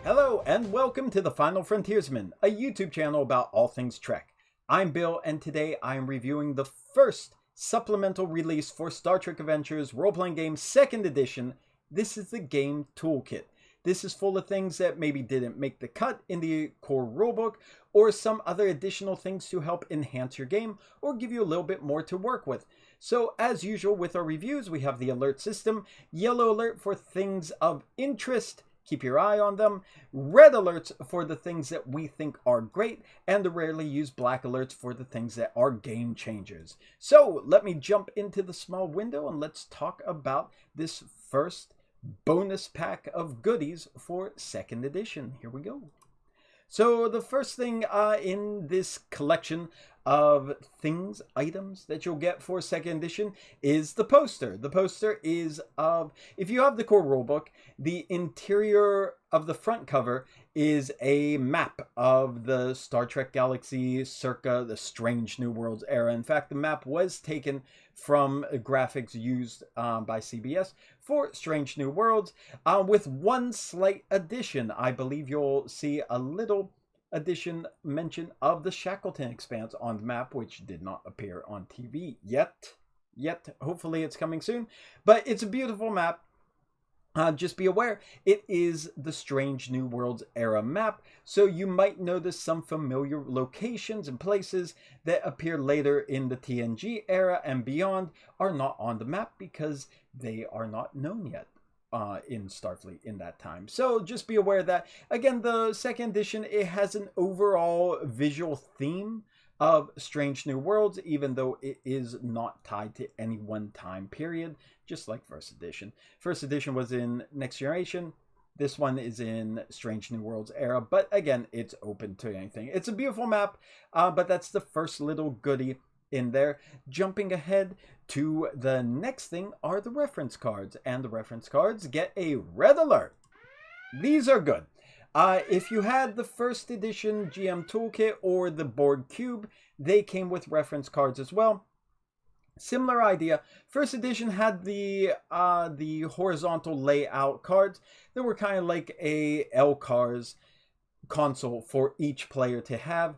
Hello and welcome to The Final Frontiersman, a YouTube channel about all things Trek. I'm Bill and today I am reviewing the first supplemental release for Star Trek Adventures role-playing game 2nd edition. This is the Game Toolkit. This is full of things that maybe didn't make the cut in the core rulebook or some other additional things to help enhance your game or give you a little bit more to work with. So as usual with our reviews, we have the alert system, yellow alert for things of interest, keep your eye on them, red alerts for the things that we think are great, and the rarely used black alerts for the things that are game changers. So let me jump into the small window and let's talk about this first bonus pack of goodies for 2nd edition. Here we go. So the first thing in this collection of things, items that you'll get for 2nd edition is the poster. The poster is of, if you have the core rulebook, the interior of the front cover is a map of the Star Trek galaxy circa the Strange New Worlds era. In fact, the map was taken from graphics used by CBS for Strange New Worlds, with one slight addition. I believe you'll see a little addition mention of the Shackleton Expanse on the map, which did not appear on TV yet. Hopefully it's coming soon, but it's a beautiful map. Just be aware, it is the Strange New Worlds era map, so you might notice some familiar locations and places that appear later in the TNG era and beyond are not on the map because they are not known yet in Starfleet in that time. So just be aware that, again, the 2nd edition, it has an overall visual theme of Strange New Worlds, even though it is not tied to any one time period, just like 1st edition. 1st edition was in Next Generation. This one is in Strange New Worlds era, but again, it's open to anything. It's a beautiful map, but that's the first little goodie in there. Jumping ahead to the next thing are the reference cards, and the reference cards get a red alert. These are good. If you had the 1st edition GM Toolkit or the Board Cube, they came with reference cards as well. Similar idea. 1st edition had the horizontal layout cards. They were kind of like a LCARS console for each player to have.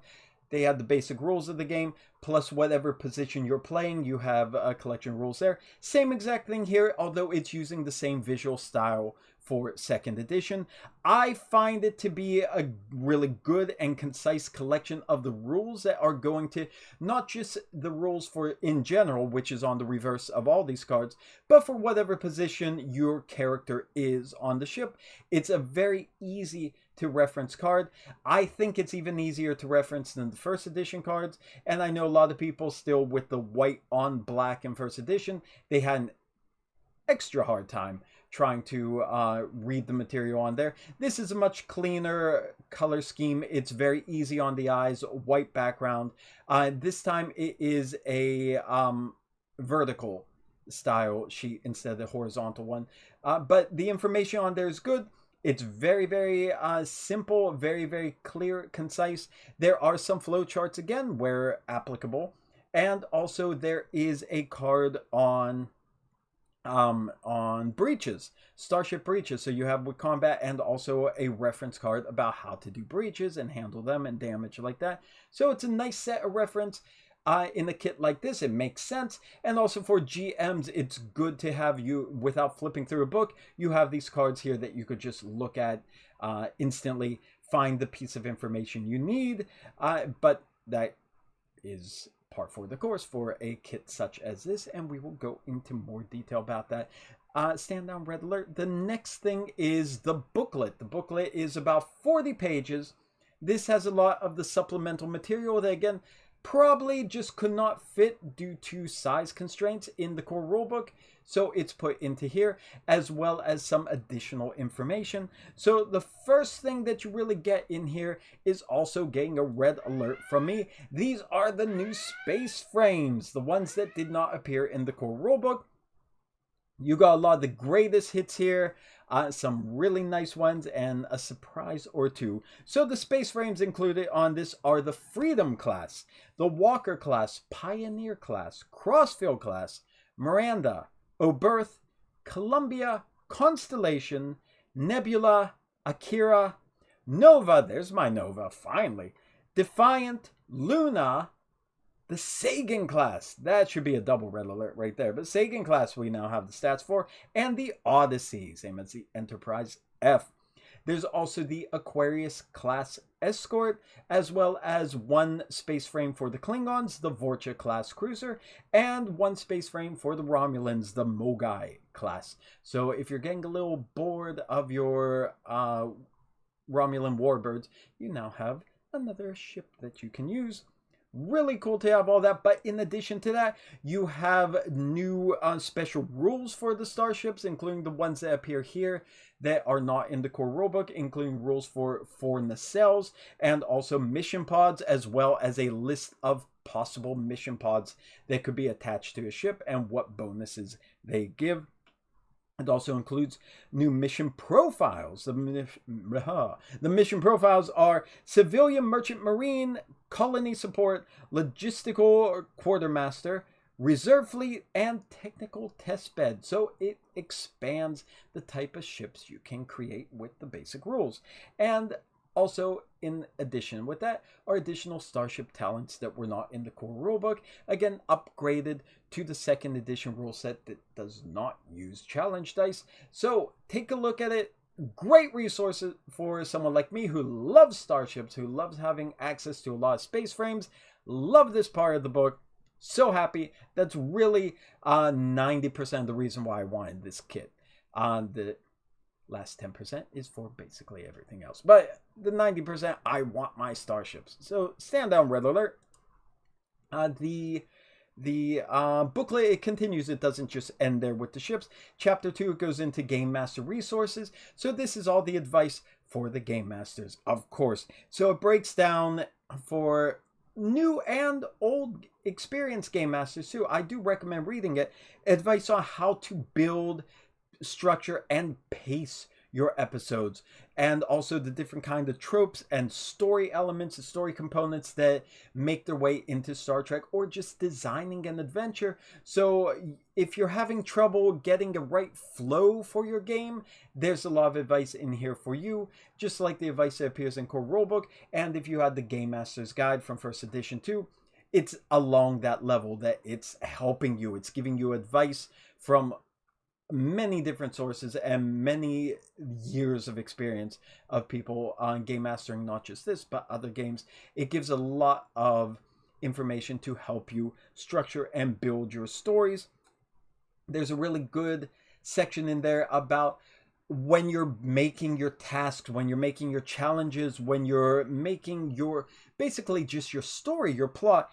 They had the basic rules of the game, plus whatever position you're playing, you have a collection of rules there. Same exact thing here, although it's using the same visual style for 2nd edition. I find it to be a really good and concise collection of the rules that are going to, not just the rules for in general, which is on the reverse of all these cards, but for whatever position your character is on the ship. It's a very easy to reference card. I think it's even easier to reference than the 1st edition cards, and I know a lot of people still with the white on black in 1st edition, they had an extra hard time trying to read the material on there. This is a much cleaner color scheme. It's very easy on the eyes, white background. This time it is a vertical style sheet instead of the horizontal one, but the information on there is good. It's very, very simple, very, very clear, concise. There are some flowcharts again where applicable, and also there is a card on breaches, starship breaches. So you have with combat and also a reference card about how to do breaches and handle them and damage like that. So it's a nice set of reference. In a kit like this, it makes sense. And also for GMs, it's good to have you, without flipping through a book, you have these cards here that you could just look at instantly, find the piece of information you need. But that is par for the course for a kit such as this, and we will go into more detail about that. Stand down, red alert. The next thing is the booklet. The booklet is about 40 pages. This has a lot of the supplemental material that, again, probably just could not fit due to size constraints in the core rulebook, so it's put into here, as well as some additional information. So the first thing that you really get in here is also getting a red alert from me. These are the new space frames, the ones that did not appear in the core rulebook. You got a lot of the greatest hits here, some really nice ones, and a surprise or two. So the space frames included on this are the Freedom class, the Walker class, Pioneer class, Crossfield class, Miranda, Oberth, Columbia, Constellation, Nebula, Akira, Nova, there's my Nova, finally. Defiant, Luna, the Sagan class. That should be a double red alert right there. But Sagan class we now have the stats for. And the Odyssey, same as the Enterprise F. There's also the Aquarius class escort, as well as one space frame for the Klingons, the Vorcha class cruiser, and one space frame for the Romulans, the Mogai class. So if you're getting a little bored of your Romulan warbirds, you now have another ship that you can use. Really cool to have all that, but in addition to that, you have new special rules for the starships, including the ones that appear here that are not in the core rulebook, including rules for nacelles and also mission pods, as well as a list of possible mission pods that could be attached to a ship and what bonuses they give. It also includes new mission profiles. The mission profiles are Civilian Merchant Marine, Colony Support, Logistical Quartermaster, Reserve Fleet, and Technical Testbed. So it expands the type of ships you can create with the basic rules. And also, in addition with that, are additional starship talents that were not in the core rulebook. Again, upgraded to the second edition rule set that does not use challenge dice. So take a look at it. Great resources for someone like me who loves starships, who loves having access to a lot of space frames. Love this part of the book. So happy. That's really 90% of the reason why I wanted this kit. The last 10% is for basically everything else. But the 90%, I want my starships. So stand down, red alert. The booklet, it continues. It doesn't just end there with the ships. Chapter 2, it goes into Gamemaster resources. So this is all the advice for the Game Masters, of course. So it breaks down for new and old experienced Game Masters too. I do recommend reading it. Advice on how to build, structure, and pace your episodes, and also the different kind of tropes and story elements and story components that make their way into Star Trek, or just designing an adventure. So if you're having trouble getting the right flow for your game, there's a lot of advice in here for you, just like the advice that appears in core rulebook. And if you had the Game Master's Guide from first edition too, it's along that level that it's helping you. It's giving you advice from many different sources and many years of experience of people on game mastering, not just this, but other games. It gives a lot of information to help you structure and build your stories. There's a really good section in there about when you're making your tasks, when you're making your challenges, when you're making your, basically just your story, your plot,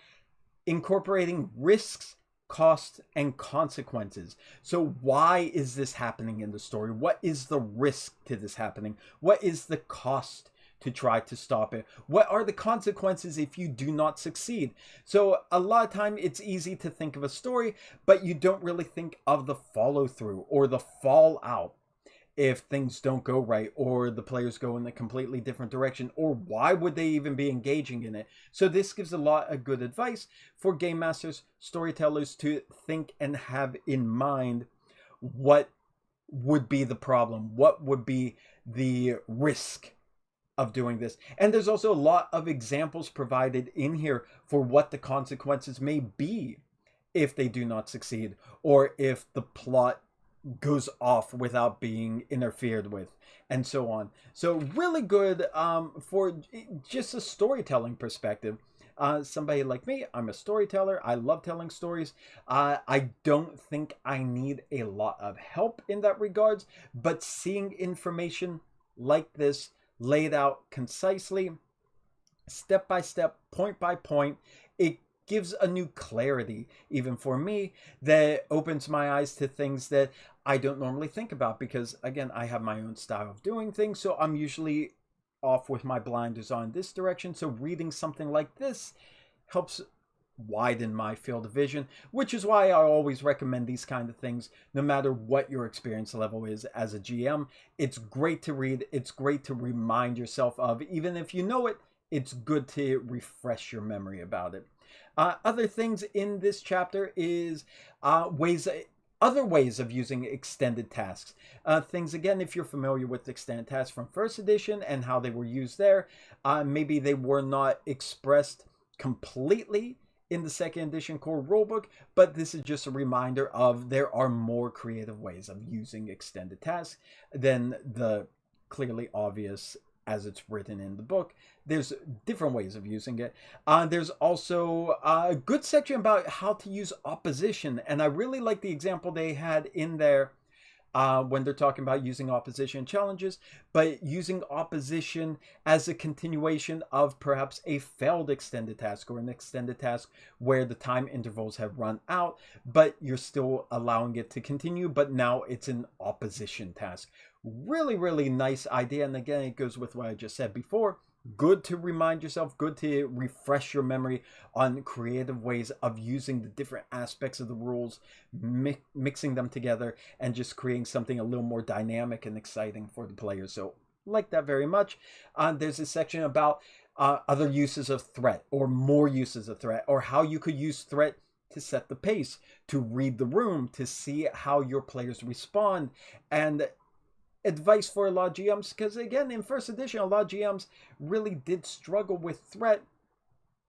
incorporating risks, costs, and consequences. So why is this happening in the story? What is the risk to this happening? What is the cost to try to stop it? What are the consequences if you do not succeed? So a lot of time it's easy to think of a story, but you don't really think of the follow through or the fallout if things don't go right, or the players go in a completely different direction, or why would they even be engaging in it? So this gives a lot of good advice for game masters, storytellers to think and have in mind what would be the problem, what would be the risk of doing this. And there's also a lot of examples provided in here for what the consequences may be if they do not succeed, or if the plot goes off without being interfered with, and so on. So really good for just a storytelling perspective. Somebody like me, I'm a storyteller. I love telling stories. I don't think I need a lot of help in that regards, but seeing information like this laid out concisely, step by step, point by point, it gives a new clarity, even for me, that opens my eyes to things that I don't normally think about, because again, I have my own style of doing things, so I'm usually off with my blinders on this direction. So reading something like this helps widen my field of vision, which is why I always recommend these kind of things, no matter what your experience level is as a GM. It's great to read. It's great to remind yourself of, even if you know it, it's good to refresh your memory about it. Other things in this chapter is ways other ways of using extended tasks. Things, again, if you're familiar with extended tasks from first edition and how they were used there, maybe they were not expressed completely in the second edition core rulebook, but this is just a reminder of there are more creative ways of using extended tasks than the clearly obvious as it's written in the book. There's different ways of using it. There's also a good section about how to use opposition, and I really like the example they had in there when they're talking about using opposition challenges, but using opposition as a continuation of perhaps a failed extended task or an extended task where the time intervals have run out, but you're still allowing it to continue, but now it's an opposition task. Really, really nice idea. And again, it goes with what I just said before. Good to remind yourself, good to refresh your memory on creative ways of using the different aspects of the rules, mixing them together, and just creating something a little more dynamic and exciting for the players. So like that very much. There's a section about other uses of threat, or more uses of threat, or how you could use threat to set the pace, to read the room, to see how your players respond, and advice for a lot of GMs, because again, in first edition, a lot of GMs really did struggle with threat,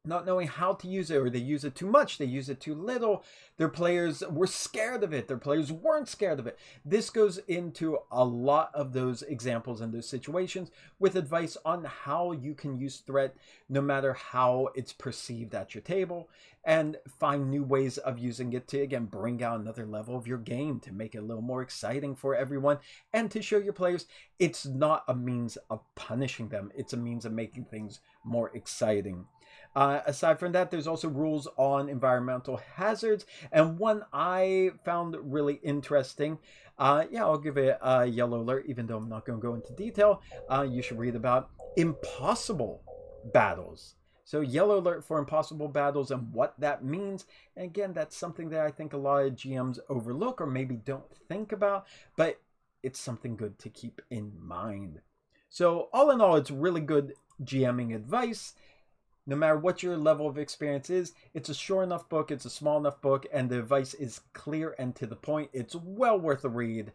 not knowing how to use it, or they use it too much, they use it too little. Their players were scared of it, their players weren't scared of it. This goes into a lot of those examples and those situations with advice on how you can use threat no matter how it's perceived at your table, and find new ways of using it to, again, bring out another level of your game, to make it a little more exciting for everyone, and to show your players it's not a means of punishing them, it's a means of making things more exciting. Aside from that, there's also rules on environmental hazards, and one I found really interesting. I'll give it a yellow alert, even though I'm not going to go into detail. You should read about impossible battles. So yellow alert for impossible battles and what that means. And again, that's something that I think a lot of GMs overlook or maybe don't think about, but it's something good to keep in mind. So all in all, it's really good GMing advice. No matter what your level of experience is, it's a short enough book, it's a small enough book, and the advice is clear and to the point. It's well worth a read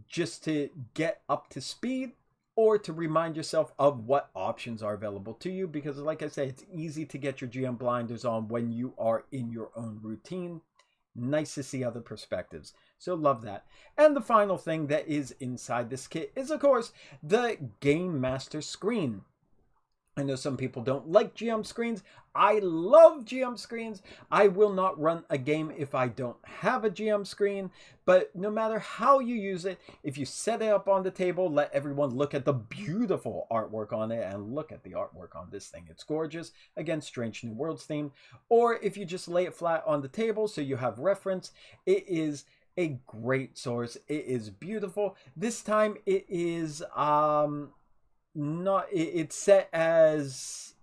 just to get up to speed or to remind yourself of what options are available to you, because like I say, it's easy to get your GM blinders on when you are in your own routine. Nice to see other perspectives. So love that. And the final thing that is inside this kit is, of course, the Gamemaster screen. I know some people don't like GM screens. I love GM screens. I will not run a game if I don't have a GM screen. But no matter how you use it, if you set it up on the table, let everyone look at the beautiful artwork on it, and look at the artwork on this thing. It's gorgeous. Again, Strange New Worlds theme. Or if you just lay it flat on the table so you have reference, it is a great source. It is beautiful. This time it is it's set as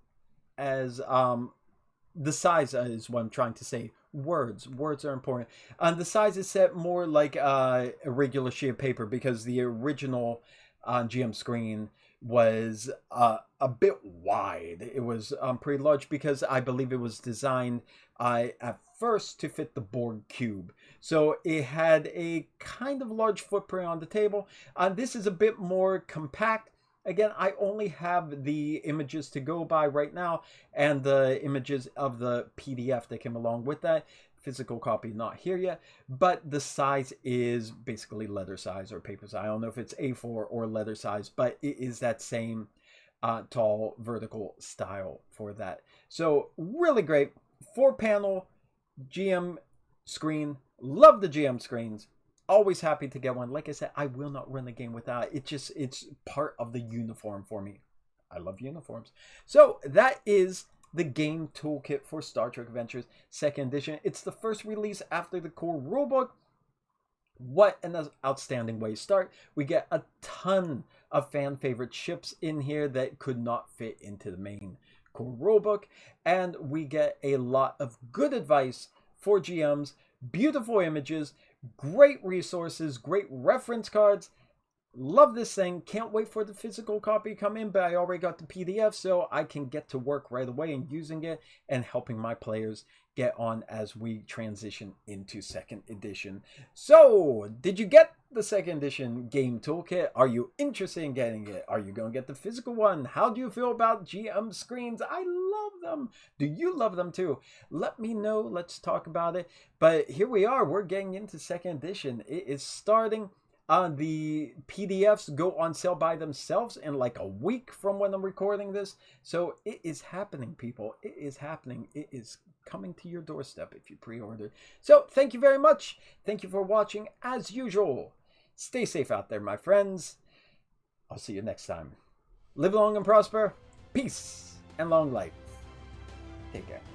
the size is what I'm trying to say. Words are important. The size is set more like a regular sheet of paper, because the original GM screen was a bit wide. It was pretty large, because I believe it was designed at first to fit the board cube. So it had a kind of large footprint on the table. This is a bit more compact. Again, I only have the images to go by right now, and the images of the PDF that came along with that. Physical copy not here yet, but the size is basically letter size or paper size. I don't know if it's A4 or letter size, but it is that same tall vertical style for that. So really great 4-panel GM screen. Love the GM screens. Always happy to get one. Like I said, I will not run the game without it. It's part of the uniform for me. I love uniforms. So that is the game toolkit for Star Trek Adventures 2nd edition. It's the first release after the core rulebook. What an outstanding way to start. We get a ton of fan favorite ships in here that could not fit into the main core rulebook, and we get a lot of good advice for GMs, beautiful images, great resources, great reference cards, Love this thing. Can't wait for the physical copy to come in, but I already got the PDF, so I can get to work right away and using it and helping my players get on as we transition into 2nd edition. So, did you get the 2nd edition game toolkit? Are you interested in getting it? Are you going to get the physical one? How do you feel about GM screens? I love them. Do you love them too? Let me know. Let's talk about it. But here we are. We're getting into 2nd edition. It is starting. The PDFs go on sale by themselves in like a week from when I'm recording this. So it is happening, people. It is happening. It is coming to your doorstep if you pre-order. So thank you very much. Thank you for watching as usual. Stay safe out there, my friends. I'll see you next time. Live long and prosper. Peace and long life. Take care.